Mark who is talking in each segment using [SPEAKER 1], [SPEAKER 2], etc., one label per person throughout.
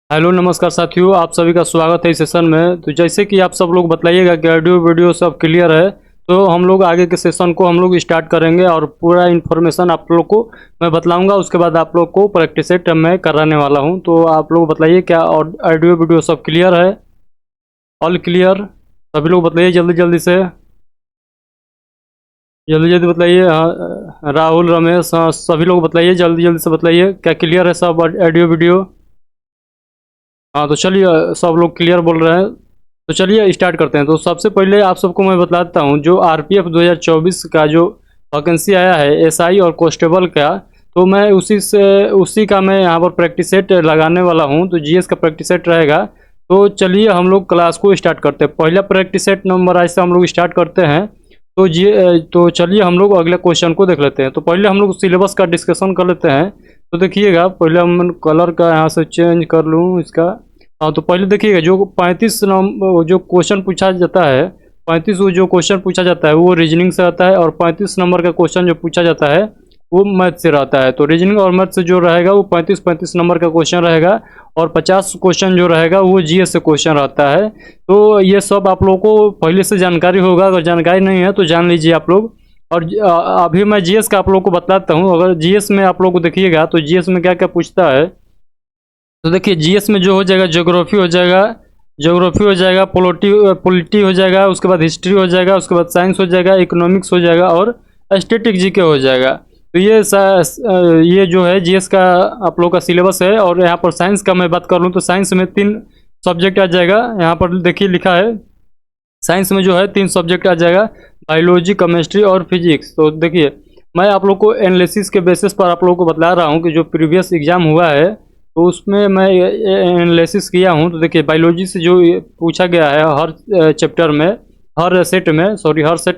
[SPEAKER 1] Hello नमस्कार साथियों, आप सभी का स्वागत है इस सेशन में। तो जैसे कि आप सब लोग बताइएगा कि ऑडियो वीडियो सब क्लियर है, तो हम लोग आगे के सेशन को हम लोग स्टार्ट करेंगे और पूरा इन्फॉर्मेशन आप लोग को मैं बतलाऊंगा। उसके बाद आप लोग को प्रैक्टिस सेट मैं कराने वाला हूं। तो आप लोग बताइए क्या ऑडियो वीडियो सब क्लियर है? All clear? सभी लोग बताइए जल्दी जल्दी से, जल्दी जल्दी बताइए। हाँ, राहुल, रमेश, हाँ सभी लोग बताइए जल्दी जल्दी से बताइए क्या क्लियर है सब ऑडियो वीडियो। हाँ तो चलिए, सब लोग क्लियर बोल रहे हैं, तो चलिए स्टार्ट करते हैं। तो सबसे पहले आप सबको मैं बताता हूँ, जो आरपीएफ 2024 का जो वैकेंसी आया है एसआई और कांस्टेबल का, तो मैं उसी का मैं यहाँ पर प्रैक्टिस सेट लगाने वाला हूँ। तो जीएस का प्रैक्टिस सेट रहेगा। तो चलिए हम लोग क्लास को स्टार्ट करते हैं। पहला प्रैक्टिस सेट नंबर आज से हम लोग स्टार्ट करते हैं। तो चलिए हम लोग अगले क्वेश्चन को देख लेते हैं। तो पहले हम लोग सिलेबस का डिस्कशन कर लेते हैं। तो देखिएगा, पहले हम कलर का यहाँ से चेंज कर लूँ इसका। हाँ तो पहले देखिएगा, जो 35 नंबर जो क्वेश्चन पूछा जाता है, 35 जो क्वेश्चन पूछा जाता है वो रीजनिंग से आता है, और 35 नंबर का क्वेश्चन जो पूछा जाता है वो मैथ से रहता है। तो रीजनिंग और मैथ से जो रहेगा वो 35 नंबर का क्वेश्चन रहेगा, और 50 क्वेश्चन जो रहेगा वो जीएस से क्वेश्चन रहता है। तो ये सब आप लोगों को पहले से जानकारी होगा, अगर जानकारी नहीं है तो जान लीजिए आप लोग। और अभी मैं जीएस का आप लोगों को बताता हूँ। अगर जीएस में आप लोग को देखिएगा तो जीएस में क्या क्या पूछता है, तो देखिए जीएस में जो हो जाएगा ज्योग्राफी हो जाएगा, पॉलिटी हो जाएगा, उसके बाद हिस्ट्री हो जाएगा, उसके बाद साइंस हो जाएगा, इकोनॉमिक्स हो जाएगा, और स्टैटिक जीके हो जाएगा। तो ये जो है जीएस का आप लोग का सिलेबस है। और यहाँ पर साइंस का मैं बात कर लूँ तो साइंस में 3 सब्जेक्ट आ जाएगा। यहाँ पर देखिए लिखा है, साइंस में जो है 3 सब्जेक्ट आ जाएगा, बायोलॉजी, केमिस्ट्री और फिजिक्स। तो देखिए, मैं आप लोग को एनालिसिस के बेसिस पर आप लोगों को बता रहा हूँ कि जो प्रीवियस एग्जाम हुआ है तो उसमें मैं एनालिसिस किया हूँ। तो देखिए, बायोलॉजी से जो पूछा गया है हर चैप्टर में, हर सेट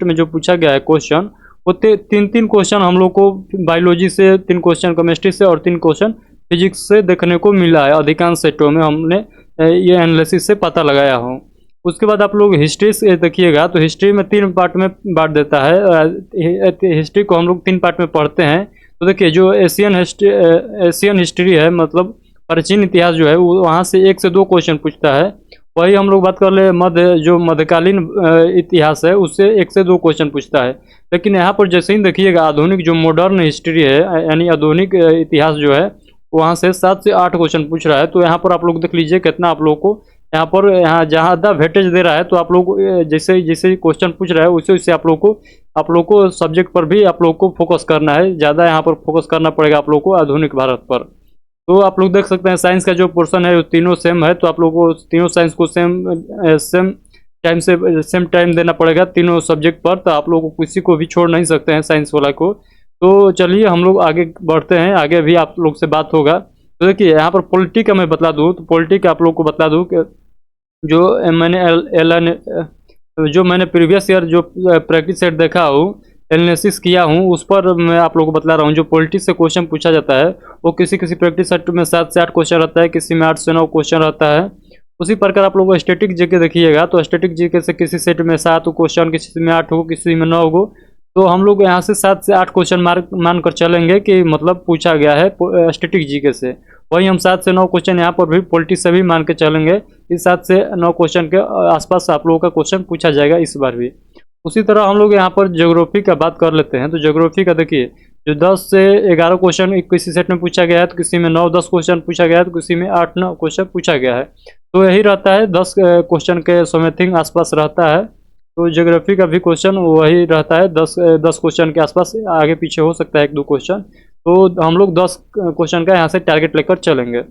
[SPEAKER 1] में जो पूछा गया है क्वेश्चन, वो 3 क्वेश्चन हम लोग को बायोलॉजी से, 3 क्वेश्चन केमिस्ट्री से और 3 क्वेश्चन फिजिक्स से देखने को मिला है। अधिकांश सेटों में हमने ये एनालिसिस से पता लगाया हूँ। उसके बाद आप लोग हिस्ट्री से देखिएगा, तो हिस्ट्री में 3 पार्ट में बांट देता है। हिस्ट्री को हम लोग 3 पार्ट में पढ़ते हैं। तो देखिए, जो एशियन हिस्ट्री है, मतलब प्राचीन इतिहास जो है, वो वहाँ से 1 से 2 क्वेश्चन पूछता है। वही हम लोग बात कर ले मध्यकालीन इतिहास है, उससे 1 से 2 क्वेश्चन पूछता है। लेकिन यहाँ पर जैसे ही देखिएगा, आधुनिक जो मॉडर्न हिस्ट्री है, यानी आधुनिक इतिहास जो है, वहाँ से 7 से 8 क्वेश्चन पूछ रहा है। तो यहाँ पर आप लोग देख लीजिए कितना आप लोग को यहाँ ज़्यादा वेटेज दे रहा है। तो आप लोग जैसे जैसे क्वेश्चन पूछ रहा है उसे उससे आप लोग को सब्जेक्ट पर भी आप लोग को फोकस करना है, ज़्यादा यहाँ पर फोकस करना पड़ेगा आप लोग को आधुनिक भारत पर। तो आप लोग देख सकते हैं साइंस का जो पोर्शन है वो तीनों सेम है। तो आप लोग को तीनों साइंस को सेम टाइम देना पड़ेगा तीनों सब्जेक्ट पर। तो आप लोग को किसी को भी छोड़ नहीं सकते हैं साइंस वाला को। तो चलिए हम लोग आगे बढ़ते हैं, आगे भी आप लोग से बात होगा। तो देखिए, यहाँ पर पॉलिटी का मैं बता दूँ, तो पॉलिटी का आप लोग को बता दूँ कि जो मैंने प्रीवियस ईयर जो प्रैक्टिस सेट देखा हूँ, एनालिसिस किया हूँ, उस पर मैं आप लोगों को बता रहा हूँ। जो पॉलिटिक्स से क्वेश्चन पूछा जाता है वो किसी प्रैक्टिस सेट में 7 से 8 क्वेश्चन रहता है, किसी में 8 से 9 क्वेश्चन रहता है। उसी प्रकार आप लोग स्टैटिक जीके देखिएगा, तो स्टैटिक जीके से किसी सेट में 7 क्वेश्चन, किसी में 8 हो, किसी में 9 हो। तो हम लोग यहाँ से 7 से 8 क्वेश्चन मान कर चलेंगे कि मतलब पूछा गया है स्टैटिक जीके से। वही हम 7 से 9 क्वेश्चन यहाँ पर भी पॉलिटिक्स से भी मान के चलेंगे। इस 7 से 9 क्वेश्चन के आसपास आप लोगों का क्वेश्चन पूछा जाएगा इस बार भी। उसी तरह हम लोग यहाँ पर ज्योग्राफी का बात कर लेते हैं। तो ज्योग्राफी का देखिए, जो 10 से 11 क्वेश्चन किसी सेट में पूछा गया है, तो किसी में 9-10 क्वेश्चन पूछा गया है, तो किसी में 8-9 क्वेश्चन पूछा गया है। तो यही रहता है, 10 क्वेश्चन के समथिंग आसपास रहता है। तो ज्योग्राफी का भी क्वेश्चन वही रहता है, 10 क्वेश्चन के आसपास, आगे पीछे हो सकता है 1-2 क्वेश्चन। तो हम लोग 10 क्वेश्चन का यहाँ से टारगेट लेकर चलेंगे।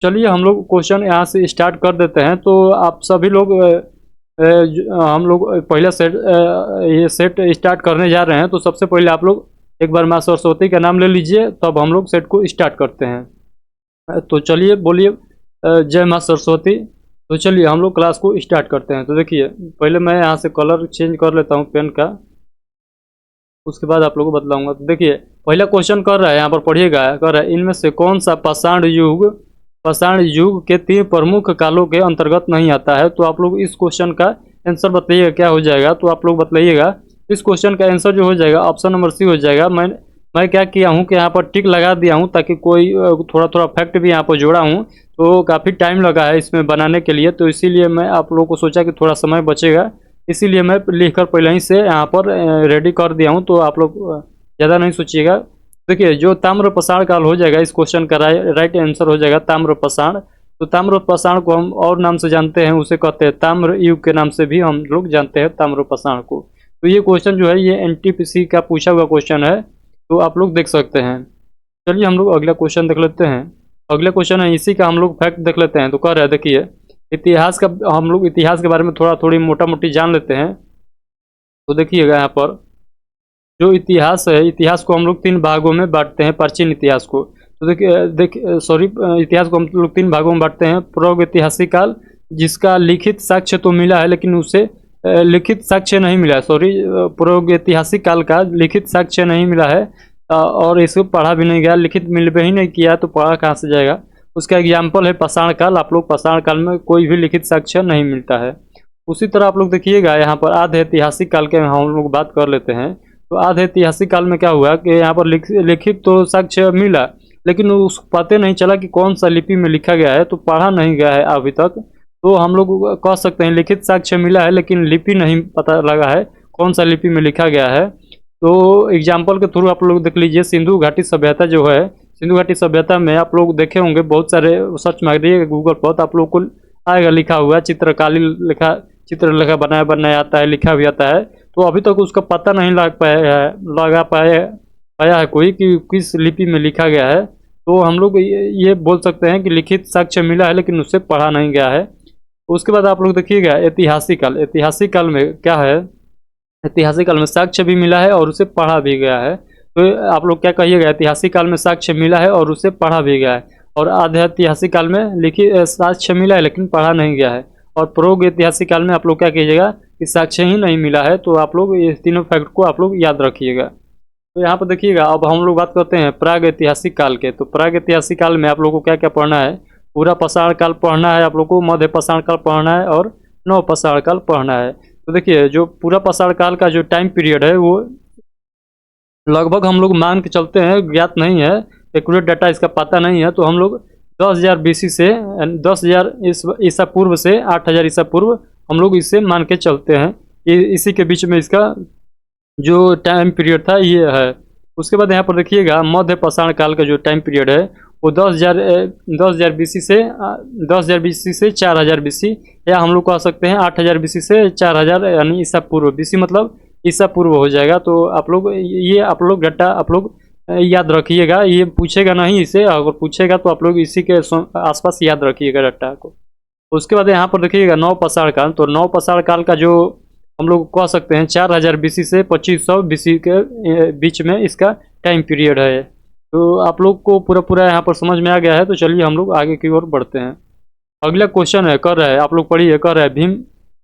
[SPEAKER 1] चलिए हम लोग क्वेश्चन यहाँ से स्टार्ट कर देते हैं। तो आप सभी लोग हम लोग पहला ये सेट स्टार्ट करने जा रहे हैं। तो सबसे पहले आप लोग एक बार माँ सरस्वती का नाम ले लीजिए, तब हम लोग सेट को स्टार्ट करते हैं। तो चलिए बोलिए जय माँ सरस्वती। तो चलिए हम लोग क्लास को स्टार्ट करते हैं। तो देखिए, पहले मैं यहाँ से कलर चेंज कर लेता हूँ पेन का, उसके बाद आप लोगों को बतलाऊंगा। तो देखिए, पहला क्वेश्चन कर रहा है, यहाँ पर पढ़िएगा, कर रहा है, इनमें से कौन सा पाषाण युग के 3 प्रमुख कालों के अंतर्गत नहीं आता है। तो आप लोग इस क्वेश्चन का आंसर बताइएगा क्या हो जाएगा। तो आप लोग बताइएगा, इस क्वेश्चन का आंसर जो हो जाएगा ऑप्शन नंबर सी हो जाएगा। मैं क्या किया हूँ कि यहाँ पर टिक लगा दिया हूँ, ताकि कोई थोड़ा थोड़ा फैक्ट भी यहाँ पर जोड़ा हूँ, तो काफ़ी टाइम लगा है इसमें बनाने के लिए, तो इसीलिए मैं आप लोगों को सोचा कि थोड़ा समय बचेगा, इसीलिए मैं लिखकर पहले ही से यहाँ पर रेडी कर दिया हूँ। तो आप लोग ज़्यादा नहीं सोचिएगा। देखिए, जो ताम्रपाषाण काल हो जाएगा, इस क्वेश्चन का राइट आंसर हो जाएगा ताम्रपाषाण। तो ताम्रपाषाण को हम और नाम से जानते हैं, उसे कहते हैं ताम्र युग के नाम से भी हम लोग जानते हैं ताम्रपाषाण को। तो ये क्वेश्चन जो है ये एनटीपीसी का पूछा हुआ क्वेश्चन है, तो आप लोग देख सकते हैं। चलिए हम लोग अगला क्वेश्चन देख लेते हैं। अगला क्वेश्चन है इसी का हम लोग फैक्ट देख लेते हैं। तो कह रहे हैं, देखिए इतिहास का, हम लोग इतिहास के बारे में थोड़ी मोटा मोटी जान लेते हैं। तो देखिएगा यहाँ पर जो इतिहास है, इतिहास को हम लोग 3 भागों में बांटते हैं, प्राचीन इतिहास को। तो इतिहास को हम लोग 3 भागों में बांटते हैं। प्रागैतिहासिक काल, जिसका लिखित साक्ष्य तो मिला है लेकिन उसे लिखित साक्ष्य नहीं मिला है, प्रागैतिहासिक काल का लिखित साक्ष्य नहीं मिला है, और इसको पढ़ा भी नहीं गया, लिखित मिल भी नहीं किया तो पढ़ा कहाँ से जाएगा। उसका एग्जाम्पल है पाषाण काल। आप लोग पाषाण काल में कोई भी लिखित साक्ष्य नहीं मिलता है। उसी तरह आप लोग देखिएगा यहाँ पर आधे ऐतिहासिक काल के हम लोग बात कर लेते हैं। तो आधे ऐतिहासिक काल में क्या हुआ कि यहाँ पर लिखित तो साक्ष्य मिला, लेकिन उस पता नहीं चला कि कौन सा लिपि में लिखा गया है, तो पढ़ा नहीं गया है अभी तक। तो हम लोग कह सकते हैं लिखित साक्ष्य मिला है लेकिन लिपि नहीं पता लगा है कौन सा लिपि में लिखा गया है। तो एग्जाम्पल के थ्रू आप लोग देख लीजिए, सिंधु घाटी सभ्यता जो है, सिंधु घाटी सभ्यता में आप लोग देखे होंगे बहुत सारे, सर्च मारिएगा गूगल पर तो आप लोग को आएगा लिखा हुआ, चित्रलेखा बनाया आता है, लिखा भी आता है। तो अभी तक उसका पता नहीं लगा पाया है कोई कि किस लिपि में लिखा गया है। तो हम लोग ये बोल सकते हैं कि लिखित साक्ष्य मिला है लेकिन उससे पढ़ा नहीं गया है। उसके बाद आप लोग देखिएगा ऐतिहासिक काल। ऐतिहासिक काल में क्या है, ऐतिहासिक काल में साक्ष्य भी मिला है और उसे पढ़ा भी गया है। तो आप लोग क्या कहिएगा, ऐतिहासिक काल में साक्ष्य मिला है और उसे पढ़ा भी गया है। और आधे ऐतिहासिक काल में लिखित साक्ष्य मिला है लेकिन पढ़ा नहीं गया है। और प्रागैतिहासिक काल में आप लोग क्या कीजिएगा कि साक्ष्य ही नहीं मिला है। तो आप लोग ये तीनों फैक्ट को आप लोग याद रखिएगा। तो यहाँ पर देखिएगा, अब हम लोग बात करते हैं प्रागैतिहासिक काल के। तो प्रागैतिहासिक काल में आप लोग को क्या क्या पढ़ना है, पूरा पाषाण काल पढ़ना है, आप लोग को मध्य पाषाण काल पढ़ना है और नव पाषाण काल पढ़ना है। तो देखिए, जो पूरा पाषाण काल का जो टाइम पीरियड है वो लगभग हम लोग मान के चलते हैं, ज्ञात नहीं है, एक्यूरेट डाटा इसका पता नहीं है। तो हम लोग 10,000 BC से 10,000 ईसा पूर्व से 8,000 ईसा पूर्व हम लोग इससे मान के चलते हैं। इसी के बीच में इसका जो टाइम पीरियड था ये है। उसके बाद यहाँ पर देखिएगा मध्य पाषाण काल का जो टाइम पीरियड है वो 10,000 BC से 10,000 BC से 4,000 BC, या हम लोग कह सकते हैं 8,000 BC से 4,000 यानी ईसा पूर्व। BC मतलब ईसा पूर्व हो जाएगा। तो आप लोग डाटा आप लोग याद रखिएगा, ये पूछेगा नहीं इसे, अगर पूछेगा तो आप लोग इसी के आसपास याद रखिएगा डाटा को। उसके बाद यहाँ पर देखिएगा नव पाषाण काल। तो नव पाषाण काल का जो हम लोग कह सकते हैं 4,000 BC से 2,500 BC के बीच में इसका टाइम पीरियड है। तो आप लोग को पूरा यहाँ पर समझ में आ गया है। तो चलिए हम लोग आगे की ओर बढ़ते हैं। अगला क्वेश्चन है, कर रहा है, आप लोग पढ़िए, कर रहा है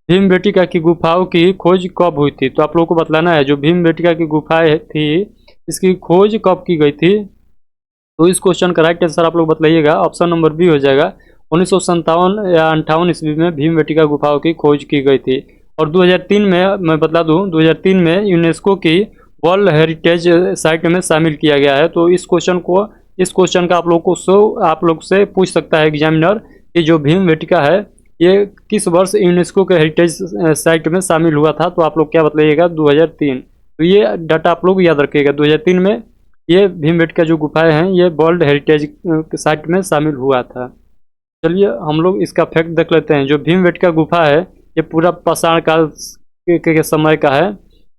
[SPEAKER 1] भीमबेटका की गुफाओं की खोज कब हुई थी। तो आप लोग को बतलाना है जो भीमबेटका की गुफाएं थी इसकी खोज कब की गई थी। तो इस क्वेश्चन का राइट आंसर आप लोग बतलाइएगा, ऑप्शन नंबर बी हो जाएगा। 1957 या 58 ईस्वी में भीमबेटका गुफाओं की खोज की गई थी। और 2003 में मैं बता दूं, 2003 में यूनेस्को की वर्ल्ड हेरिटेज साइट में शामिल किया गया है। तो इस क्वेश्चन का आप लोग से पूछ सकता है एग्जामिनर कि जो भीमबेटका है ये किस वर्ष यूनेस्को के हेरिटेज साइट में शामिल हुआ था। तो आप लोग क्या बतलाइएगा, 2003। तो ये डाटा आप लोग याद रखिएगा, 2003 में ये भीमबेटका जो गुफाएं हैं ये वर्ल्ड हेरिटेज साइट में शामिल हुआ था। चलिए हम लोग इसका फैक्ट देख लेते हैं। जो भीमबेटका गुफा है ये पूरा पाषाण काल के समय का है।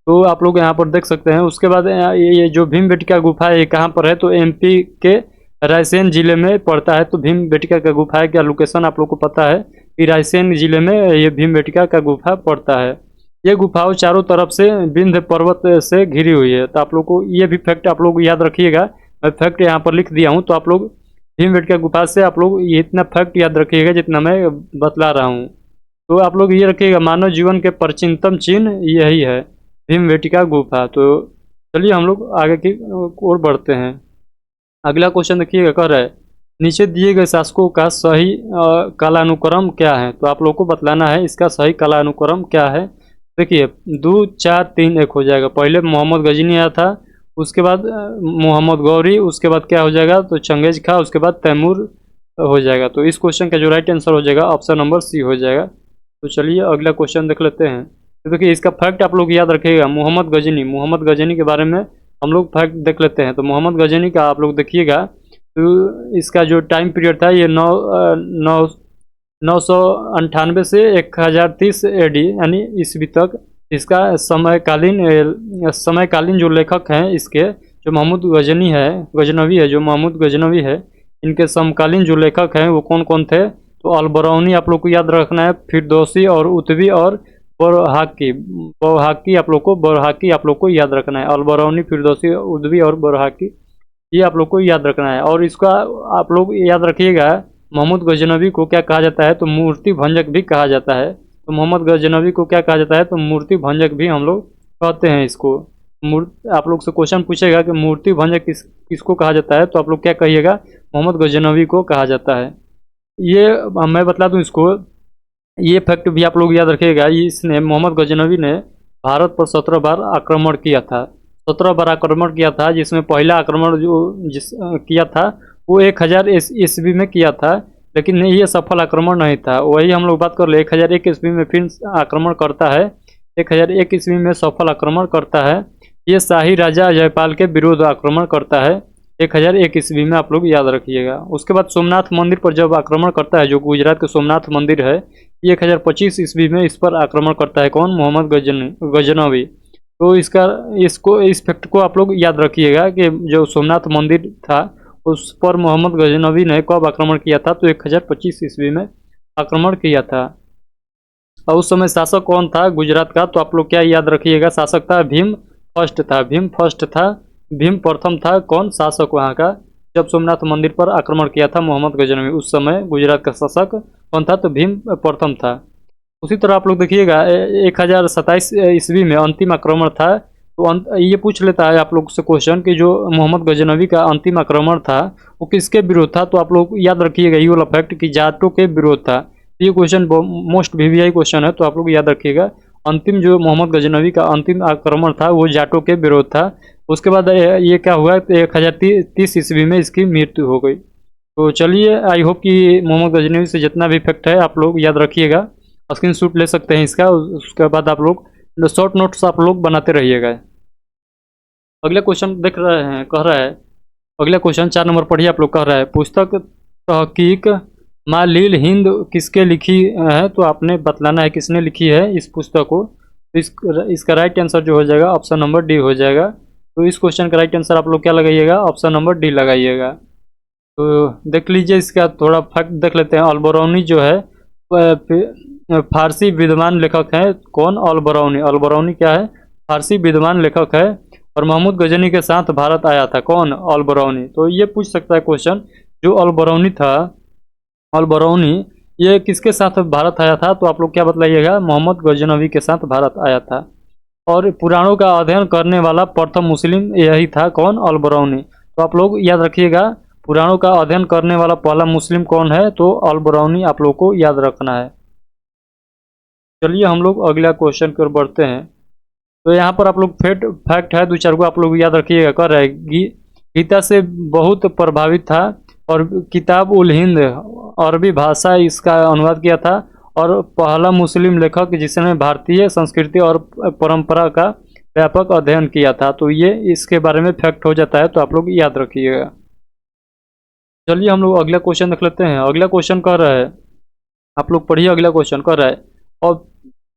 [SPEAKER 1] तो आप लोग यहाँ पर देख सकते हैं। उसके बाद ये जो भीमबेटका गुफा है ये कहाँ पर है, तो MP के रायसेन जिले में पड़ता है। तो भीमबेटका का गुफा का लोकेशन आप लोग को पता है कि रायसेन जिले में ये भीमबेटका का गुफा पड़ता है। ये गुफाओं चारों तरफ से विंध्य पर्वत से घिरी हुई है। तो आप लोग को ये भी फैक्ट आप लोग याद रखिएगा, मैं फैक्ट यहाँ पर लिख दिया हूँ। तो आप लोग भीमबेटका गुफा से आप लोग ये इतना फैक्ट याद रखिएगा जितना मैं बतला रहा हूँ। तो आप लोग ये रखिएगा, मानव जीवन के प्राचीनतम चिन्ह यही है, भीमबेटका गुफा। तो चलिए हम लोग आगे की ओर बढ़ते हैं। अगला क्वेश्चन देखिएगा, कह रहा है नीचे दिए गए शासकों का सही कालानुक्रम क्या है। तो आप लोग को बतलाना है इसका सही कालानुक्रम क्या है। देखिए 2, 4, 3, 1 हो जाएगा। पहले मोहम्मद गजनी आया था, उसके बाद मोहम्मद गौरी, उसके बाद क्या हो जाएगा तो चंगेज खां, उसके बाद तैमूर हो जाएगा। तो इस क्वेश्चन का जो राइट आंसर हो जाएगा ऑप्शन नंबर सी हो जाएगा। तो चलिए अगला क्वेश्चन देख लेते हैं। तो देखिए इसका फैक्ट आप लोग याद रखिएगा, मोहम्मद गजनी के बारे में हम लोग फैक्ट देख लेते हैं। तो मोहम्मद गजनी का आप लोग देखिएगा, तो इसका जो टाइम पीरियड था ये 998 से 1030 AD यानी ईस्वी तक इसका समयकालीन जो लेखक हैं इसके, जो मोहम्मद गजनवी है, इनके समकालीन जो लेखक हैं वो कौन कौन थे। तो अलबरौनी आप लोग को याद रखना है, फिरदौसी और उतवी और बरहाकी आप लोग को याद रखना है। अलबरौनी, फिरदौसी, उतवी और बरहाकी ये आप लोग को याद रखना है। और इसका आप लोग याद रखिएगा, मोहम्मद गजनवी को क्या कहा जाता है, तो मूर्ति भंजक भी कहा जाता है। तो मोहम्मद गजनवी को क्या कहा जाता है, तो मूर्ति भंजक भी हम लोग कहते हैं इसको। आप लोग से क्वेश्चन पूछेगा कि मूर्ति भंजक किसको कहा जाता है, तो आप लोग क्या कहिएगा, मोहम्मद गजनवी को कहा जाता है। ये मैं बता दूं इसको, ये फैक्ट भी आप लोग याद रखिएगा, इसने मोहम्मद गजनवी ने भारत पर 17 बार आक्रमण किया था। 17 बार आक्रमण किया था, जिसमें पहला आक्रमण किया था वो 1000 ईस्वी में किया था, लेकिन ये सफल आक्रमण नहीं था। वही हम लोग बात कर ले 1001 ईस्वी में फिर आक्रमण करता है, 1001 ईस्वी में सफल आक्रमण करता है। ये शाही राजा जयपाल के विरुद्ध आक्रमण करता है 1001 ईस्वी में, आप लोग याद रखिएगा। उसके बाद सोमनाथ मंदिर पर जब आक्रमण करता है, जो गुजरात के सोमनाथ मंदिर है, ये 1025 ईस्वी में इस पर आक्रमण करता है कौन, मोहम्मद गजनवी। तो इस फैक्ट को आप लोग याद रखिएगा कि जो सोमनाथ मंदिर था उस पर मोहम्मद गजनवी ने कब आक्रमण किया था, तो 1025 ईस्वी में आक्रमण किया था। और उस समय शासक कौन था गुजरात का, तो आप लोग क्या याद रखिएगा, शासक था भीम प्रथम था कौन शासक वहाँ का, जब सोमनाथ मंदिर पर आक्रमण किया था मोहम्मद गजनवी, उस समय गुजरात का शासक कौन था, तो भीम प्रथम था। उसी तरह आप लोग देखिएगा 1027 ईस्वी में अंतिम आक्रमण था। तो ये पूछ लेता है आप लोग से क्वेश्चन कि जो मोहम्मद गजनवी का अंतिम आक्रमण था वो किसके विरोध था, तो आप लोग याद रखिएगा ये वाला फैक्ट कि जाटों के विरोध था। ये क्वेश्चन मोस्ट VVI क्वेश्चन है, तो आप लोग याद रखिएगा अंतिम जो मोहम्मद गजनवी का अंतिम आक्रमण था वो जाटों के विरोध था। उसके बाद ये क्या हुआ, 1030 ईस्वी में इसकी मृत्यु हो गई। तो चलिए आई होप कि मोहम्मद गजनवी से जितना भी फैक्ट है आप लोग याद रखिएगा, स्क्रीनशॉट ले सकते हैं इसका। उसके बाद आप लोग शॉर्ट नोट्स आप लोग बनाते रहिएगा। अगला क्वेश्चन देख रहे हैं, कह रहा है अगला क्वेश्चन 4 नंबर पढ़िए आप लोग। कह रहा है पुस्तक तहकीक माँ लील हिंद किसके लिखी है, तो आपने बतलाना है किसने लिखी है इस पुस्तक को। तो इसका राइट आंसर जो हो जाएगा ऑप्शन नंबर डी हो जाएगा। तो इस क्वेश्चन का राइट आंसर आप लोग क्या लगाइएगा, ऑप्शन नंबर डी लगाइएगा। तो देख लीजिए इसका थोड़ा फैक्ट देख लेते हैं। अलबरौनी जो है फारसी विद्वान लेखक है कौन, अलबरौनी क्या है, फारसी विद्वान लेखक है। और मोहम्मद गजनी के साथ भारत आया था कौन, अलबरौनी। तो ये पूछ सकता है क्वेश्चन, जो अलबरौनी ये किसके साथ भारत आया था, तो आप लोग क्या बतलाइएगा, मोहम्मद गजनवी के साथ भारत आया था। और पुराणों का अध्ययन करने वाला प्रथम मुस्लिम यही था कौन, अलबरौनी। तो आप लोग याद रखिएगा पुराणों का अध्ययन करने वाला पहला मुस्लिम कौन है, तो अलबरौनी आप लोग को याद रखना है। चलिए हम लोग अगला क्वेश्चन की ओर बढ़ते हैं। तो यहाँ पर आप लोग फैक्ट है 2-4 को आप लोग याद रखिएगा। कर रहे गीता से बहुत प्रभावित था और किताब उल हिंद अरबी भाषा इसका अनुवाद किया था, और पहला मुस्लिम लेखक जिसने भारतीय संस्कृति और परंपरा का व्यापक अध्ययन किया था। तो ये इसके बारे में फैक्ट हो जाता है, तो आप लोग याद रखिएगा। चलिए हम लोग अगला क्वेश्चन देख लेते हैं। अगला क्वेश्चन कह रहा है, आप लोग पढ़िए। अगला क्वेश्चन कह रहा है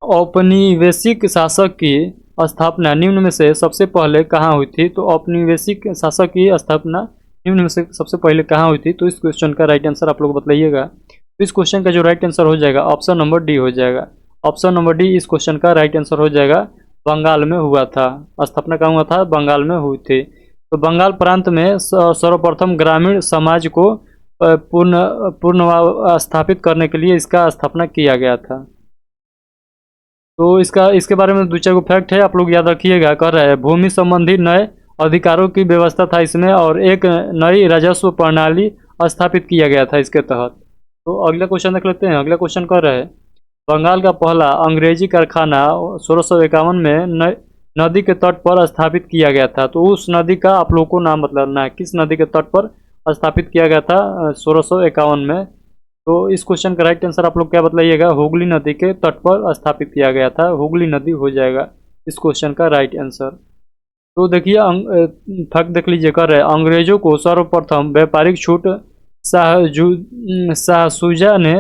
[SPEAKER 1] औपनिवेशिक शासक की स्थापना निम्न में से सबसे पहले कहाँ हुई थी। तो औपनिवेशिक शासक की स्थापना निम्न में से सबसे पहले कहाँ हुई थी, तो इस क्वेश्चन का राइट आंसर आप लोग बताइएगा। तो इस क्वेश्चन का जो राइट आंसर हो जाएगा ऑप्शन नंबर डी हो जाएगा। ऑप्शन नंबर डी इस क्वेश्चन का राइट आंसर हो जाएगा। बंगाल में हुआ था, स्थापना कहाँ हुआ था, बंगाल में हुई थी। तो बंगाल प्रांत में सर्वप्रथम ग्रामीण समाज को पूर्ण स्थापित करने के लिए इसका स्थापना किया गया था। तो इसके बारे में 2-4 फैक्ट है, आप लोग याद रखिएगा। कह रहा है भूमि संबंधी नए अधिकारों की व्यवस्था था इसमें, और एक नई राजस्व प्रणाली स्थापित किया गया था इसके तहत। तो अगला क्वेश्चन देख लेते हैं। अगला क्वेश्चन कह रहा है बंगाल का पहला अंग्रेजी कारखाना 1651 में नदी के तट पर स्थापित किया गया था। तो उस नदी का आप लोग को नाम बतलाना है, किस नदी के तट पर स्थापित किया गया था 1651 में। तो इस क्वेश्चन का राइट आंसर आप लोग क्या बताइएगा, हुगली नदी के तट पर स्थापित किया गया था, हुगली नदी हो जाएगा इस क्वेश्चन का राइट आंसर। तो देखिए फैक्ट देख लीजिए, कर रहे अंग्रेजों को सर्वप्रथम व्यापारिक छूट शाहशुजा ने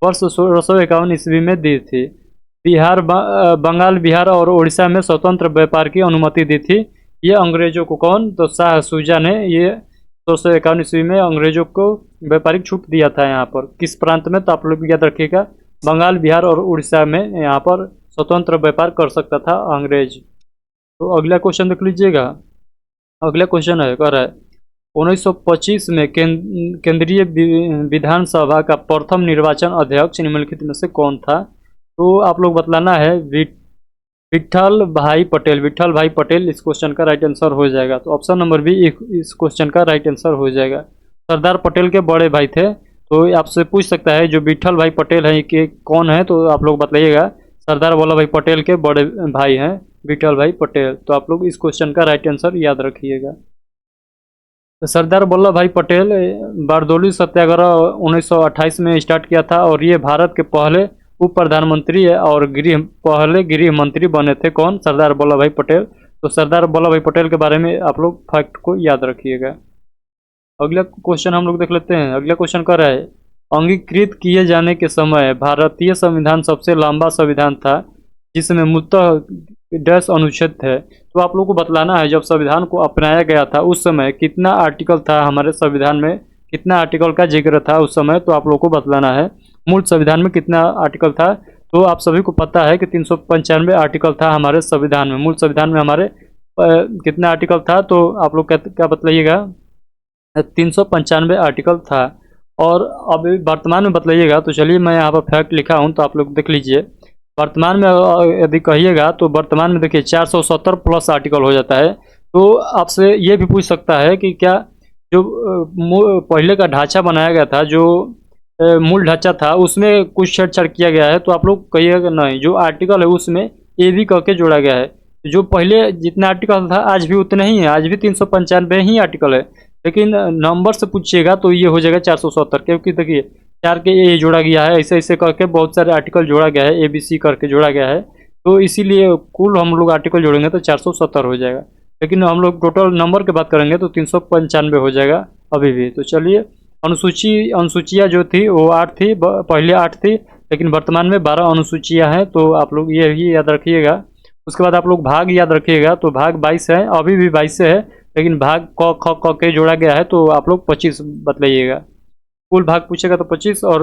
[SPEAKER 1] वर्ष 1651 ईस्वी में दी थी। बंगाल, बिहार और उड़ीसा में स्वतंत्र व्यापार की अनुमति दी थी। ये अंग्रेजों को कौन, तो शाहशुजा ने ये 1651 ईस्वी में अंग्रेजों को व्यापारिक छूट दिया था। यहाँ पर किस प्रांत में, तो आप लोग याद रखिएगा, बंगाल, बिहार और उड़ीसा में यहाँ पर स्वतंत्र व्यापार कर सकता था अंग्रेज। तो अगला क्वेश्चन देख लीजिएगा। अगला क्वेश्चन है, कह रहा है 1925 में केंद्रीय विधानसभा का प्रथम निर्वाचन अध्यक्ष निम्नलिखित में से कौन था। तो आप लोग बतलाना है विट्ठल भाई पटेल। विट्ठल भाई पटेल इस क्वेश्चन का राइट आंसर हो जाएगा। तो ऑप्शन नंबर बी इस क्वेश्चन का राइट आंसर हो जाएगा। सरदार पटेल के बड़े भाई थे। तो आपसे पूछ सकता है जो विट्ठल भाई पटेल है कि कौन है, तो आप लोग बताइएगा। सरदार वल्लभ भाई पटेल के बड़े भाई हैं विट्ठल भाई पटेल। तो आप लोग इस क्वेश्चन का राइट आंसर याद रखिएगा। तो सरदार वल्लभ भाई पटेल बारदोली सत्याग्रह 1928 में स्टार्ट किया था और ये भारत के पहले उप प्रधानमंत्री और पहले गृह मंत्री बने थे। कौन, सरदार वल्लभ भाई पटेल। तो सरदार वल्लभ भाई पटेल के बारे में आप लोग फैक्ट को याद रखिएगा। अगला क्वेश्चन हम लोग देख लेते हैं। अगला क्वेश्चन कर रहा है अंगीकृत किए जाने के समय भारतीय संविधान सबसे लंबा संविधान था जिसमें मुद्दतः डैश अनुच्छेद थे। तो आप लोग को बतलाना है जब संविधान को अपनाया गया था उस समय कितना आर्टिकल था हमारे संविधान में, कितना आर्टिकल का जिक्र था उस समय। तो आप लोग को बतलाना है मूल संविधान में कितना आर्टिकल था। तो आप सभी को पता है कि 395 आर्टिकल था हमारे संविधान में। मूल संविधान में हमारे कितना आर्टिकल था, तो आप लोग क्या बतलाइएगा, 395 आर्टिकल था। और अभी वर्तमान में बतलाइएगा। तो चलिए मैं यहाँ पर फैक्ट लिखा हूँ तो आप लोग देख लीजिए। वर्तमान में यदि कहिएगा तो वर्तमान में देखिए 470 प्लस आर्टिकल हो जाता है। तो आपसे ये भी पूछ सकता है कि क्या जो पहले का ढांचा बनाया गया था, जो मूल ढांचा था, उसमें कुछ छेड़छाड़ किया गया है। तो आप लोग कहिएगा नहीं, जो आर्टिकल है उसमें ए भी करके जोड़ा गया है। जो पहले जितना आर्टिकल था आज भी उतना ही है, आज भी 395 ही आर्टिकल है। लेकिन नंबर से पूछिएगा तो ये हो जाएगा 470, क्योंकि देखिए 4 के ए जोड़ा गया है, ऐसे ऐसे करके बहुत सारे आर्टिकल जोड़ा गया है, ABC करके जोड़ा गया है। तो इसीलिए कुल हम लोग आर्टिकल जोड़ेंगे तो 470 हो जाएगा। लेकिन हम लोग टोटल नंबर की बात करेंगे तो 395 हो जाएगा अभी भी। तो चलिए अनुसूचियाँ जो थी वो 8 थी, पहले 8 थी, लेकिन वर्तमान में 12 अनुसूचियाँ हैं। तो आप लोग ये भी याद रखिएगा। उसके बाद आप लोग भाग याद रखिएगा। तो भाग 22 है, अभी भी 22 है, लेकिन भाग क ख क के जोड़ा गया है। तो आप लोग 25 बतलाइएगा। कुल भाग पूछेगा तो 25 और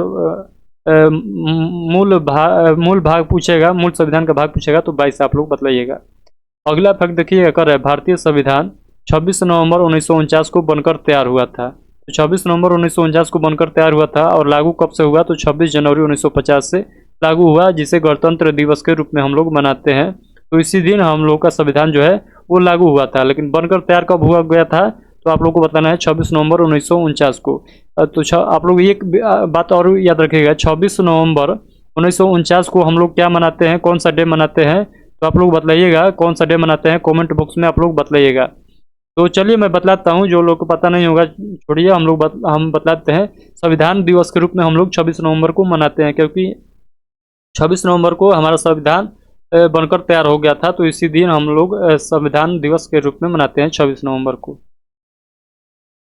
[SPEAKER 1] मूल भाग पूछेगा, मूल संविधान का भाग पूछेगा तो 22 आप लोग बतलाइएगा। अगला फैक्ट देखिएगा, कर है भारतीय संविधान 26 नवंबर 1949 को बनकर तैयार हुआ था। तो 26 नवंबर 1949 को बनकर तैयार हुआ था और लागू कब से हुआ, तो 26 जनवरी 1950 से लागू हुआ, जिसे गणतंत्र दिवस के रूप में हम लोग मनाते हैं। तो इसी दिन हम लोग का संविधान जो है वो लागू हुआ था। लेकिन बनकर तैयार कब हुआ गया था, तो आप लोग को बताना है 26 नवंबर 1949 को। तो आप लोग एक बात और याद रखिएगा, 26 नवंबर 1949 को हम लोग क्या मनाते हैं, कौन सा डे मनाते हैं। तो आप लोग बतलाइएगा कौन सा डे मनाते हैं, कमेंट बॉक्स में आप लोग बतलाइएगा। तो चलिए मैं बतलाता हूँ, जो लोग को पता नहीं होगा छोड़िए, हम बतलाते हैं। संविधान दिवस के रूप में हम लोग 26 नवंबर को मनाते हैं, क्योंकि 26 नवंबर को हमारा संविधान बनकर तैयार हो गया था। तो इसी दिन हम लोग संविधान दिवस के रूप में मनाते हैं 26 नवंबर को।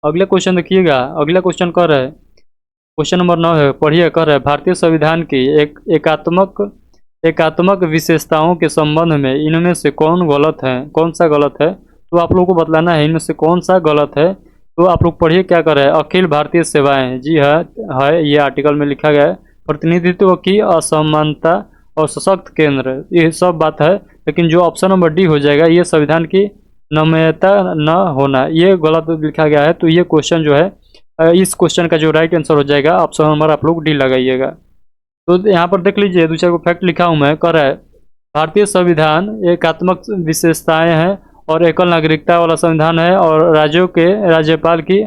[SPEAKER 1] अगला क्वेश्चन देखिएगा। अगला क्वेश्चन कह रहा है, क्वेश्चन नंबर 9 है, पढ़िए। कह रहा है भारतीय संविधान की एकात्मक विशेषताओं के संबंध में इनमें से कौन गलत है, कौन सा गलत है। तो आप लोग को बतलाना है इनमें से कौन सा गलत है। तो आप लोग पढ़िए क्या कर रहा है, अखिल भारतीय सेवाएं, जी है ये आर्टिकल में लिखा गया है। प्रतिनिधित्व की असमानता और सशक्त केंद्र, ये सब बात है। लेकिन जो ऑप्शन नंबर डी हो जाएगा, ये संविधान की नम्यता न होना, ये गलत लिखा गया है। तो ये क्वेश्चन जो है, इस क्वेश्चन का जो राइट आंसर हो जाएगा ऑप्शन नंबर आप लोग डी लगाइएगा। तो यहाँ पर देख लीजिए, दूसरे को फैक्ट लिखा हूँ मैं, कर रहा है भारतीय संविधान एकात्मक विशेषताएं हैं और एकल नागरिकता वाला संविधान है। और राज्यों के राज्यपाल की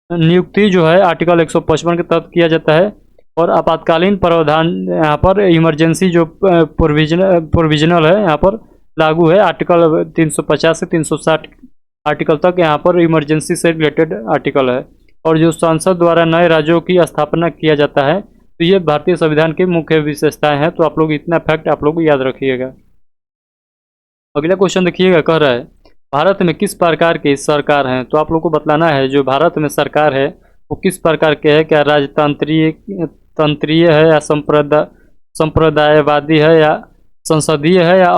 [SPEAKER 1] नियुक्ति जो है आर्टिकल 155 के तहत किया जाता है। और आपातकालीन प्रावधान यहाँ पर इमरजेंसी जो प्रोविजनल है यहाँ पर लागू है। आर्टिकल 350 से 360 आर्टिकल तक यहाँ पर इमरजेंसी से रिलेटेड आर्टिकल है। और जो संसद द्वारा नए राज्यों की स्थापना किया जाता है। तो ये भारतीय संविधान की मुख्य विशेषताएं हैं। तो आप लोग इतना फैक्ट आप लोग याद रखिएगा। अगला क्वेश्चन देखिएगा, कह रहा है भारत में किस प्रकार की सरकार है। तो आप लोग को बतलाना है जो भारत में सरकार है वो किस प्रकार के है, क्या राजतंत्रीय तंत्रीय है या संप्रदायवादी है या संसदीय है या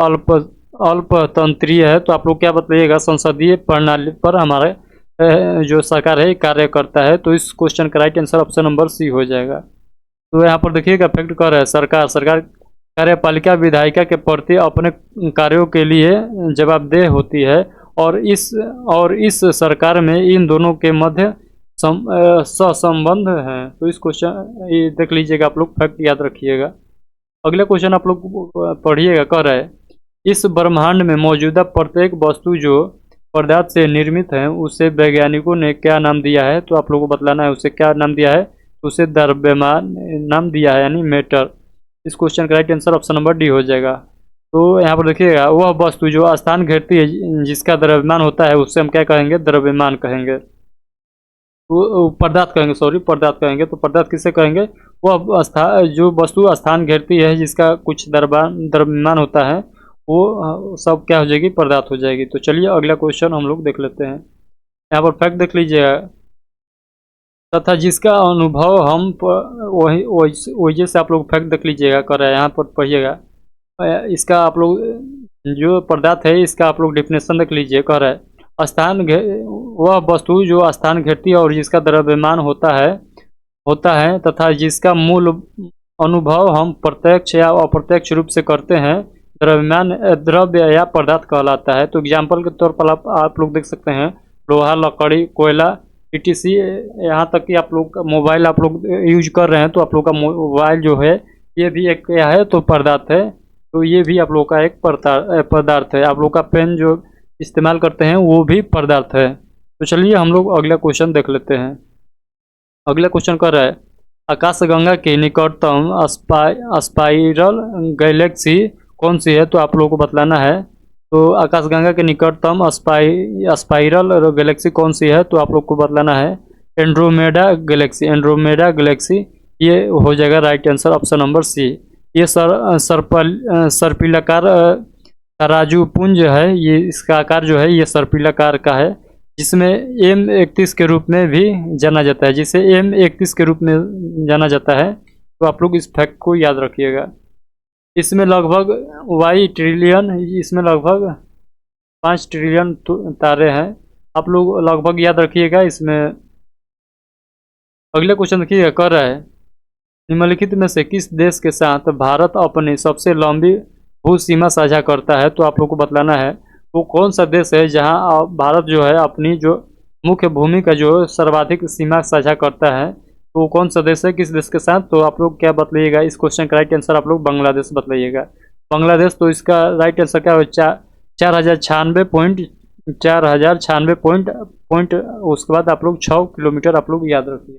[SPEAKER 1] अल्पतंत्रीय है। तो आप लोग क्या बताइएगा, संसदीय प्रणाली पर हमारे जो सरकार है कार्य करता है। तो इस क्वेश्चन का right answer option number C हो जाएगा। तो यहाँ पर देखिएगा फैक्ट कर रहा है सरकार कार्यपालिका विधायिका के प्रति अपने कार्यों के लिए जवाबदेह होती है और इस सरकार में इन दोनों के मध्य सहसंबंध है। तो इस क्वेश्चन ये देख लीजिएगा, आप लोग फैक्ट याद रखिएगा। अगला क्वेश्चन आप लोग पढ़िएगा, कह रहा है इस ब्रह्मांड में मौजूदा प्रत्येक वस्तु जो पदार्थ से निर्मित है उसे वैज्ञानिकों ने क्या नाम दिया है। तो आप लोगों को बतलाना है उसे क्या नाम दिया है। उसे द्रव्यमान नाम दिया है, यानी मैटर। इस क्वेश्चन का right answer option number D हो जाएगा। तो यहाँ पर देखिएगा वह वस्तु जो स्थान घेरती है जिसका द्रव्यमान होता है उससे हम क्या कहेंगे, द्रव्यमान कहेंगे। तो पदार्थ कहेंगे, सॉरी पदार्थ कहेंगे। तो पदार्थ किसे कहेंगे, वह जो वस्तु स्थान घेरती है जिसका कुछ द्रव्यमान होता है वो सब क्या हो जाएगी, पदार्थ हो जाएगी। तो चलिए अगला क्वेश्चन हम लोग देख लेते हैं। यहाँ पर फैक्ट देख लीजिएगा, तथा जिसका अनुभव हम वही से आप लोग फैक्ट देख लीजिएगा, कर रहा है यहाँ पर पढ़िएगा। इसका आप लोग जो पदार्थ है इसका आप लोग डिफिनेशन देख लीजिए। कह रहा है वह वस्तु जो स्थान घेरती है और जिसका द्रव्यमान होता है तथा जिसका मूल अनुभव हम प्रत्यक्ष या अप्रत्यक्ष रूप से करते हैं द्रव्यमान द्रव्य या पदार्थ कहलाता है। तो एग्जाम्पल के तौर पर आप लोग देख सकते हैं लोहा, लकड़ी, कोयला, etc। यहाँ तक कि आप लोग मोबाइल आप लोग यूज कर रहे हैं तो आप लोग का मोबाइल जो है ये भी एक क्या है, तो पदार्थ है। तो ये भी आप लोग का एक पदार्थ है। आप लोग का पेन जो इस्तेमाल करते हैं वो भी पदार्थ है। तो चलिए हम लोग अगला क्वेश्चन देख लेते हैं। अगला क्वेश्चन कर रहा है आकाशगंगा की निकटतम स्पाइरल गैलेक्सी कौन सी है। तो आप लोगों को बतलाना है तो आकाशगंगा के निकटतम स्पाइरल गैलेक्सी कौन सी है। तो आप लोग को बतलाना है एंड्रोमेडा गैलेक्सी ये हो जाएगा right answer option number C. ये सर्पिलाकार तराजू पुंज है, ये इसका आकार जो है ये सर्पिलाकार का है जिसमें M31 के रूप में भी जाना जाता है, जिसे M31 के रूप में जाना जाता है। तो आप लोग इस फैक्ट को याद रखिएगा। इसमें लगभग इसमें लगभग 5 ट्रिलियन तारे हैं। आप लोग लगभग याद रखिएगा इसमें। अगले क्वेश्चन देखिएगा, कर रहा है निम्नलिखित में से किस देश के साथ भारत अपनी सबसे लंबी भू सीमा साझा करता है। तो आप लोग को बतलाना है वो कौन सा देश है जहां भारत जो है अपनी जो मुख्य भूमि का जो सर्वाधिक सीमा साझा करता है। तो वो कौन सा देश है, किस देश के साथ। तो आप लोग क्या बतलाइएगा, इस क्वेश्चन का राइट आंसर आप लोग बांग्लादेश बतलाइएगा। बांग्लादेश। तो इसका राइट आंसर क्या हो, 4096 पॉइंट उसके बाद आप लोग 6 किलोमीटर आप लोग याद रखिए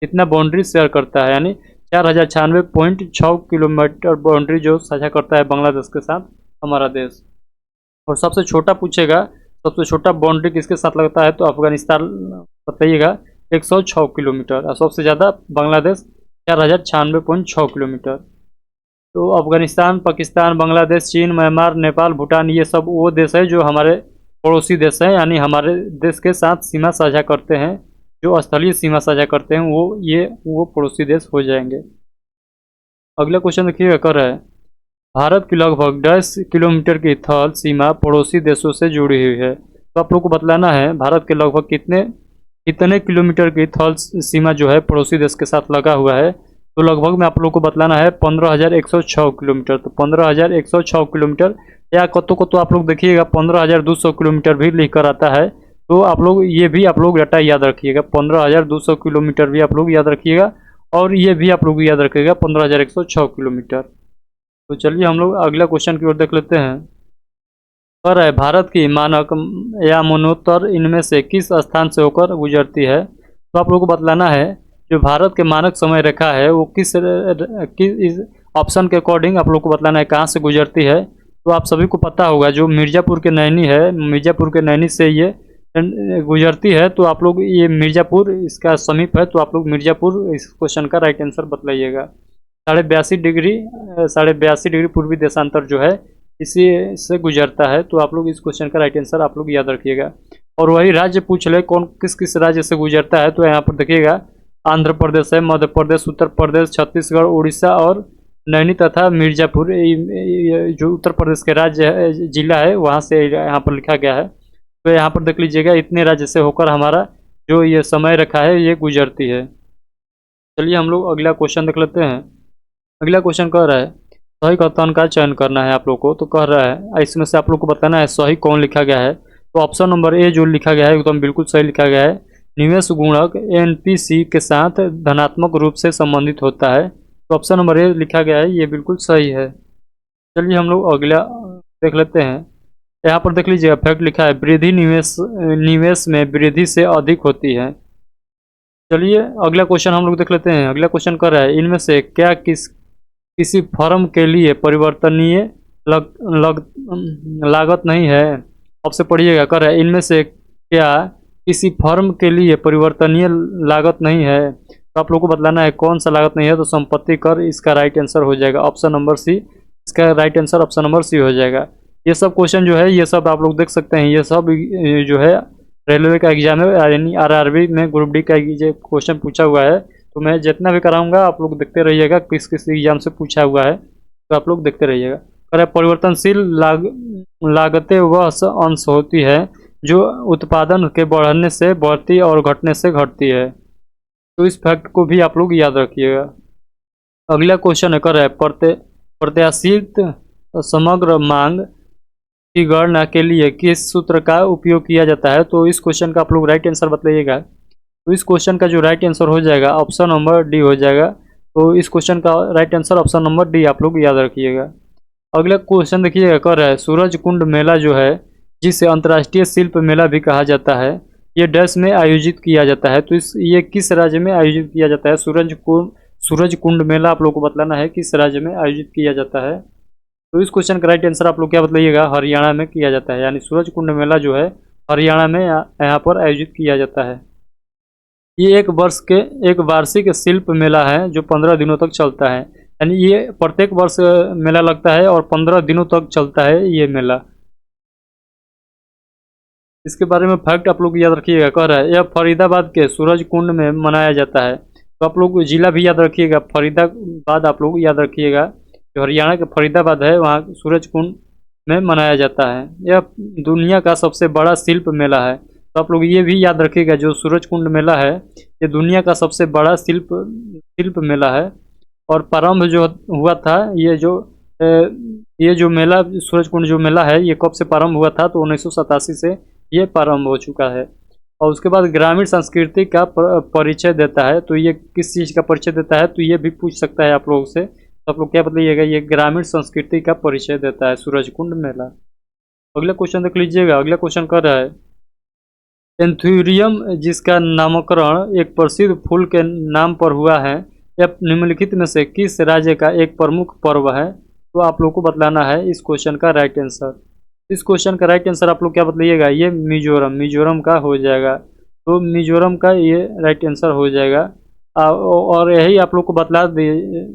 [SPEAKER 1] इतना बाउंड्री शेयर करता है, यानी 4096.6 किलोमीटर बाउंड्री जो साझा करता है बांग्लादेश के साथ हमारा देश। और सबसे छोटा पूछेगा सबसे छोटा बाउंड्री किसके साथ लगता है। तो अफगानिस्तान बताइएगा 106 किलोमीटर और सबसे ज़्यादा बांग्लादेश 4096.6 किलोमीटर। तो अफगानिस्तान, पाकिस्तान, बांग्लादेश, चीन, म्यांमार, नेपाल, भूटान ये सब वो देश है जो हमारे पड़ोसी देश हैं, यानी हमारे देश के साथ सीमा साझा करते हैं, जो स्थलीय सीमा साझा करते हैं वो पड़ोसी देश हो जाएंगे। अगला क्वेश्चन देखिएगा, कर रहा है भारत की लगभग 10 किलोमीटर की थल सीमा पड़ोसी देशों से जुड़ी हुई है। तो आप लोग को बतलाना है भारत के लगभग कितने किलोमीटर की थल सीमा जो है पड़ोसी देश के साथ लगा हुआ है। तो लगभग में आप लोग को बतलाना है 15,106 किलोमीटर। तो 15,106 किलोमीटर या तो आप लोग देखिएगा 15,200 किलोमीटर भी लिख कर आता है। तो आप लोग ये भी आप लोग डाटा याद रखिएगा, 15,200 किलोमीटर भी आप लोग याद रखिएगा और ये भी आप लोग याद रखिएगा 15,106 किलोमीटर। तो चलिए हम लोग अगला क्वेश्चन की ओर देख लेते हैं। पर है भारत की मानक या मनोत्तर इनमें से किस स्थान से होकर गुजरती है। तो आप लोग को बतलाना है जो भारत के मानक समय रेखा है वो किस ऑप्शन के अकॉर्डिंग आप लोग को बतलाना है कहाँ से गुजरती है। तो आप सभी को पता होगा जो मिर्ज़ापुर के नैनी है, मिर्ज़ापुर के नैनी से ये गुजरती है तो आप लोग ये मिर्ज़ापुर इसका समीप है, तो आप लोग मिर्ज़ापुर इस क्वेश्चन का राइट आंसर बतलाइएगा। 82.5 डिग्री पूर्वी देशांतर जो है इसी से गुजरता है, तो आप लोग इस क्वेश्चन का राइट आंसर आप लोग याद रखिएगा। और वही राज्य पूछ ले कौन किस किस राज्य से गुजरता है, तो यहाँ पर देखिएगा आंध्र प्रदेश है, मध्य प्रदेश, उत्तर प्रदेश, छत्तीसगढ़, उड़ीसा और नैनी तथा मिर्ज़ापुर जो उत्तर प्रदेश के राज्य है जिला है वहाँ से यहाँ पर लिखा गया है। तो यहाँ पर देख लीजिएगा इतने राज्य से होकर हमारा जो ये समय रखा है ये गुजरती है। चलिए हम लोग अगला क्वेश्चन देख लेते हैं। अगला क्वेश्चन कह रहा है सही कथन का चयन करना है आप लोग को, तो कह रहा है इसमें से आप लोग को बताना है सही कौन लिखा गया है। तो ऑप्शन नंबर ए जो लिखा गया है एकदम बिल्कुल सही लिखा गया है। निवेश गुणक एनपीसी के साथ धनात्मक रूप से संबंधित होता है, तो ऑप्शन नंबर ए लिखा गया है, ये बिल्कुल सही है। चलिए हम लोग अगला देख लेते हैं। यहाँ पर देख लीजिए फैक्ट लिखा है वृद्धि निवेश में वृद्धि से अधिक होती है। चलिए अगला क्वेश्चन हम लोग देख लेते हैं। अगला क्वेश्चन कर रहा है इनमें से क्या किसी फर्म के लिए परिवर्तनीय लागत नहीं है। आपसे पढ़िएगा, कर रहा है इनमें से क्या किसी फर्म के लिए परिवर्तनीय लागत नहीं है, तो आप लोग को बतलाना है कौन सा लागत नहीं है। तो संपत्ति कर इसका राइट आंसर हो जाएगा ऑप्शन नंबर सी। इसका right answer option number C हो जाएगा। ये सब क्वेश्चन जो है ये सब आप लोग देख सकते हैं, ये सब जो है रेलवे का एग्जाम है यानी आरआरबी में ग्रुप डी का ये क्वेश्चन पूछा हुआ है। तो मैं जितना भी कराऊंगा आप लोग देखते रहिएगा किस किस एग्जाम से पूछा हुआ है, तो आप लोग देखते रहिएगा। कर परिवर्तनशील लागतें वह अंश होती है जो उत्पादन के बढ़ने से बढ़ती और घटने से घटती है, तो इस फैक्ट को भी आप लोग याद रखिएगा। अगला क्वेश्चन है कर है प्रत्याशित समग्र मांग की गणना के लिए किस सूत्र का उपयोग किया जाता है, तो इस क्वेश्चन का आप लोग राइट आंसर बताइएगा। तो इस क्वेश्चन का जो राइट आंसर हो जाएगा ऑप्शन नंबर डी हो जाएगा। तो इस क्वेश्चन का right answer option number D आप लोग याद रखिएगा। अगला क्वेश्चन देखिएगा कर रहा है सूरज कुंड मेला जो है जिसे अंतर्राष्ट्रीय शिल्प मेला भी कहा जाता है, ये डैश में आयोजित किया जाता है, तो ये किस राज्य में आयोजित किया जाता है। सूरज कुंड मेला आप लोग को बतलाना है किस राज्य में आयोजित किया जाता है। तो इस क्वेश्चन का राइट आंसर आप लोग क्या बतलाइएगा, हरियाणा में किया जाता है, यानी सूरज कुंड मेला जो है हरियाणा में यहाँ पर आयोजित किया जाता है। ये एक वार्षिक शिल्प मेला है जो 15 दिनों तक चलता है, यानी ये प्रत्येक वर्ष मेला लगता है और 15 दिनों तक चलता है ये मेला। इसके बारे में फैक्ट आप लोग याद रखिएगा। कह रहा है यह फरीदाबाद के सूरज कुंड में मनाया जाता है, तो आप लोग जिला भी याद रखिएगा, फरीदाबाद आप लोग याद रखिएगा, जो हरियाणा के फरीदाबाद है वहाँ सूरज कुंड में मनाया जाता है। यह दुनिया का सबसे बड़ा शिल्प मेला है, तो आप लोग ये भी याद रखिएगा जो सूरज कुंड मेला है ये दुनिया का सबसे बड़ा शिल्प मेला है। और प्रारंभ जो हुआ था ये जो मेला सूरज कुंड जो मेला है ये कब से प्रारंभ हुआ था, तो 1987 से ये प्रारंभ हो चुका है। और उसके बाद ग्रामीण संस्कृति का परिचय देता है, तो ये किस चीज़ का परिचय देता है, तो ये भी पूछ सकता है आप लोगों से, तो आप लोग क्या बताइएगा, ये ग्रामीण संस्कृति का परिचय देता है सूरज कुंड मेला। अगला क्वेश्चन देख लीजिएगा। अगला क्वेश्चन कर रहा है एंथुरियम जिसका नामकरण एक प्रसिद्ध फूल के नाम पर हुआ है, यह निम्नलिखित में से किस राज्य का एक प्रमुख पर्व है, तो आप लोग को बतलाना है इस क्वेश्चन का राइट आंसर। इस क्वेश्चन का राइट आंसर आप लोग क्या बतलाइएगा, ये मिजोरम का हो जाएगा, तो मिजोरम का ये राइट आंसर हो जाएगा। और यही आप लोग को बतला दिए,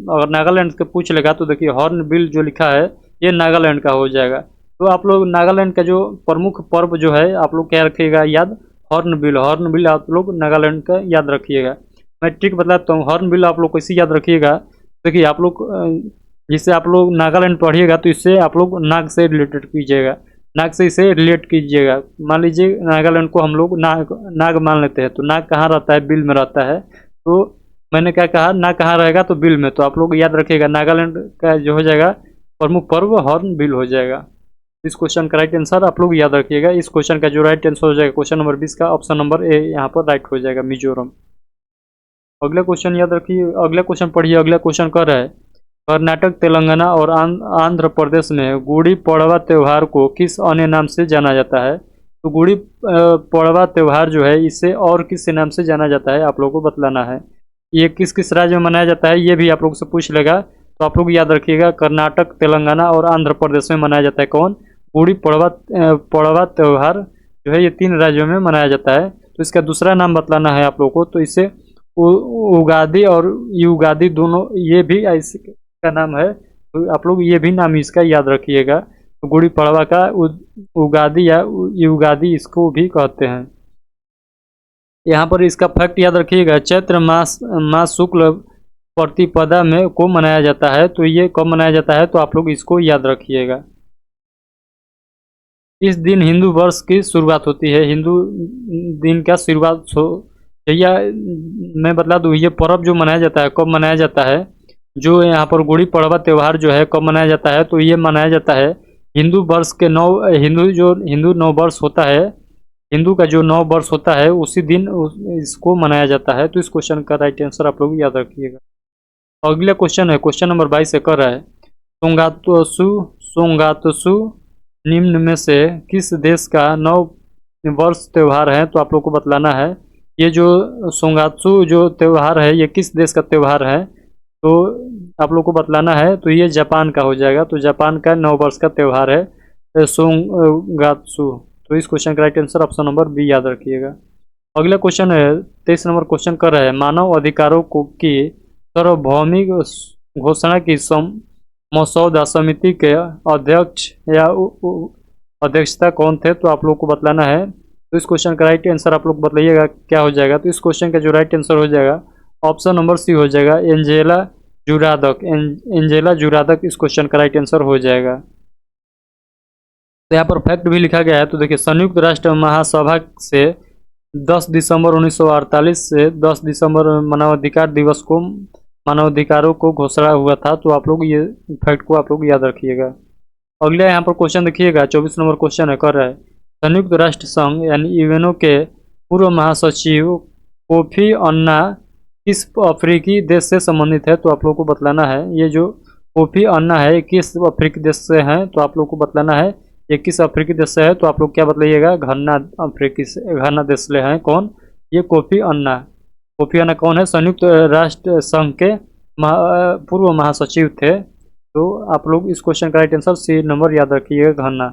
[SPEAKER 1] अगर नागालैंड के पूछ लेगा तो देखिए हॉर्नबिल जो लिखा है ये नागालैंड का हो जाएगा। तो आप लोग नागालैंड का जो प्रमुख पर्व जो है आप लोग क्या रखिएगा याद, हॉर्नबिल आप लोग नागालैंड का याद रखिएगा। मैं ट्रिक बतलाता हूँ, हॉर्नबिल आप लोग कैसे याद रखिएगा, देखिए आप लोग जिससे आप लोग नागालैंड पढ़िएगा तो इससे आप लोग नाग से रिलेटेड कीजिएगा, नाग से इसे रिलेट कीजिएगा। मान लीजिए नागालैंड को हम लोग नाग मान लेते हैं, तो नाग कहाँ रहता है, बिल में रहता है, तो मैंने क्या कहा नाग कहाँ रहेगा, तो बिल में, तो आप लोग याद रखिएगा नागालैंड का जो हो जाएगा प्रमुख पर्व हॉर्नबिल हो जाएगा। इस क्वेश्चन का राइट आंसर आप लोग याद रखिएगा। इस क्वेश्चन का जो राइट आंसर हो जाएगा क्वेश्चन नंबर 20 का ऑप्शन नंबर ए यहाँ पर राइट हो जाएगा, मिजोरम। अगला क्वेश्चन याद रखिए, अगला क्वेश्चन पढ़िए। अगला क्वेश्चन कर रहा है कर्नाटक, तेलंगाना और आंध्र प्रदेश में गुड़ी पड़वा त्यौहार को किस अन्य नाम से जाना जाता है, तो गुड़ी पड़वा त्यौहार जो है इसे और किस नाम से जाना जाता है आप लोगों को बतलाना है। ये किस किस राज्य में मनाया जाता है ये भी आप लोग से पूछ लेगा, तो आप लोग याद रखिएगा कर्नाटक, तेलंगाना और आंध्र प्रदेश में मनाया जाता है कौन, गुड़ी पड़वा त्यौहार जो है ये 3 राज्यों में मनाया जाता है। तो इसका दूसरा नाम बतलाना है आप लोगों को, तो इसे उगादि और युगादि दोनों ये भी इसका नाम है, तो आप लोग ये भी नाम इसका याद रखिएगा। तो गुड़ी पड़वा का उगादि या युगादि इसको भी कहते हैं। यहाँ पर इसका फैक्ट याद रखिएगा, चैत्र मास शुक्ल प्रतिपदा में को मनाया जाता है। तो ये कब मनाया जाता है, तो आप लोग इसको याद रखिएगा। इस दिन हिंदू वर्ष की शुरुआत होती है, हिंदू दिन का शुरुआत या मैं बतला दूँ, ये पर्व जो मनाया जाता है कब मनाया जाता है, जो यहाँ पर गुड़ी पड़वा त्यौहार जो है कब मनाया जाता है, तो ये मनाया जाता है हिंदू वर्ष के हिंदू नव वर्ष होता है, हिंदू का जो नव वर्ष होता है उसी दिन इसको मनाया जाता है। तो इस क्वेश्चन का राइट आंसर आप लोग याद रखिएगा। अगला क्वेश्चन है, क्वेश्चन नंबर 22 से कर रहा है, सोंगातसु निम्न में से किस देश का नव वर्ष त्यौहार है, तो आप लोग को बतलाना है। ये जो सोंगात्सु जो त्यौहार है ये किस देश का त्यौहार है, तो आप लोग को बतलाना है। तो ये जापान का हो जाएगा, तो जापान का नव वर्ष का त्यौहार है सोंगात्सु। तो इस क्वेश्चन का right answer option number B याद रखिएगा। अगला क्वेश्चन है 23 नंबर क्वेश्चन कर रहा है, मानव अधिकारों को की सार्वभौमिक घोषणा की मसौदा समिति के अध्यक्ष या अध्यक्षता कौन थे, तो आप लोग को बतलाना है। तो इस क्वेश्चन का राइट आंसर आप लोग बतलाइएगा क्या हो जाएगा। तो इस क्वेश्चन का जो राइट आंसर हो जाएगा ऑप्शन नंबर सी हो जाएगा, एंजेला जुरादक। एंजेला जुरादक इस क्वेश्चन का राइट आंसर हो जाएगा। तो यहाँ पर फैक्ट भी लिखा गया है, तो देखिए संयुक्त राष्ट्र महासभा से 10 दिसंबर 1948 से 10 दिसंबर मानवाधिकार दिवस को मानवाधिकारों को घोषणा हुआ था। तो आप लोग ये फैक्ट को आप लोग याद रखिएगा। अगला यहाँ पर क्वेश्चन देखिएगा 24 नंबर क्वेश्चन है, कर रहा है संयुक्त राष्ट्र संघ यानी यूएनओ के पूर्व महासचिव कोफी अन्ना किस अफ्रीकी देश से संबंधित है, तो आप लोग को बतलाना है। ये जो कोफी अन्ना है किस अफ्रीकी देश से हैं, तो आप लोग को बतलाना है ये किस अफ्रीकी देश से है। तो आप लोग क्या बतलाइएगा, घाना अफ्रीकी से, घाना देश से हैं। कौन, ये कोफी अन्ना। कोफी अन्ना कौन है, संयुक्त राष्ट्र संघ के पूर्व महासचिव थे। तो आप लोग इस क्वेश्चन का राइट आंसर सी नंबर याद रखिएगा, घाना।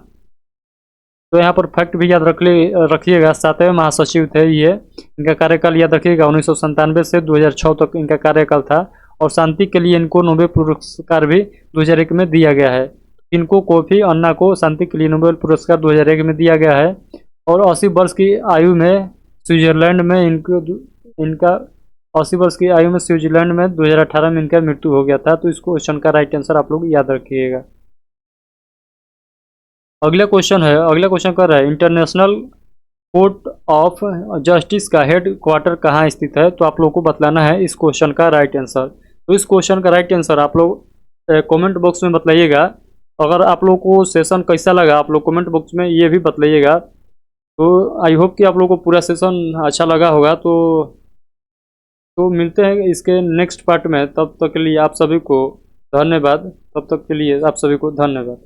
[SPEAKER 1] तो यहाँ पर फैक्ट भी याद रखिएगा, 7वें महासचिव थे ये। इनका कार्यकाल याद रखिएगा 1997 से 2006 तक इनका कार्यकाल था। और शांति के लिए इनको नोबेल पुरस्कार भी 2001 में दिया गया है। इनको कोफी अन्ना को शांति के लिए नोबेल पुरस्कार 2001 में दिया गया है। और 80 वर्ष की आयु में स्विट्जरलैंड में इनका 80 वर्ष की आयु में स्विट्जरलैंड में 2018 में इनका मृत्यु हो गया था। तो इस क्वेश्चन का राइट आंसर आप लोग याद रखिएगा। अगला क्वेश्चन है, अगला क्वेश्चन कर रहा है इंटरनेशनल कोर्ट ऑफ जस्टिस का हेड क्वार्टर कहाँ स्थित है, तो आप लोग को बतलाना है इस क्वेश्चन का राइट आंसर। तो इस क्वेश्चन का राइट आंसर आप लोग कमेंट बॉक्स में बतलाइएगा। अगर आप लोग को सेशन कैसा लगा आप लोग कमेंट बॉक्स में ये भी बतलाइएगा। तो आई होप कि आप लोग को पूरा सेशन अच्छा लगा होगा। तो मिलते हैं इसके नेक्स्ट पार्ट में, तब तक के लिए आप सभी को धन्यवाद। तब तक के लिए आप सभी को धन्यवाद।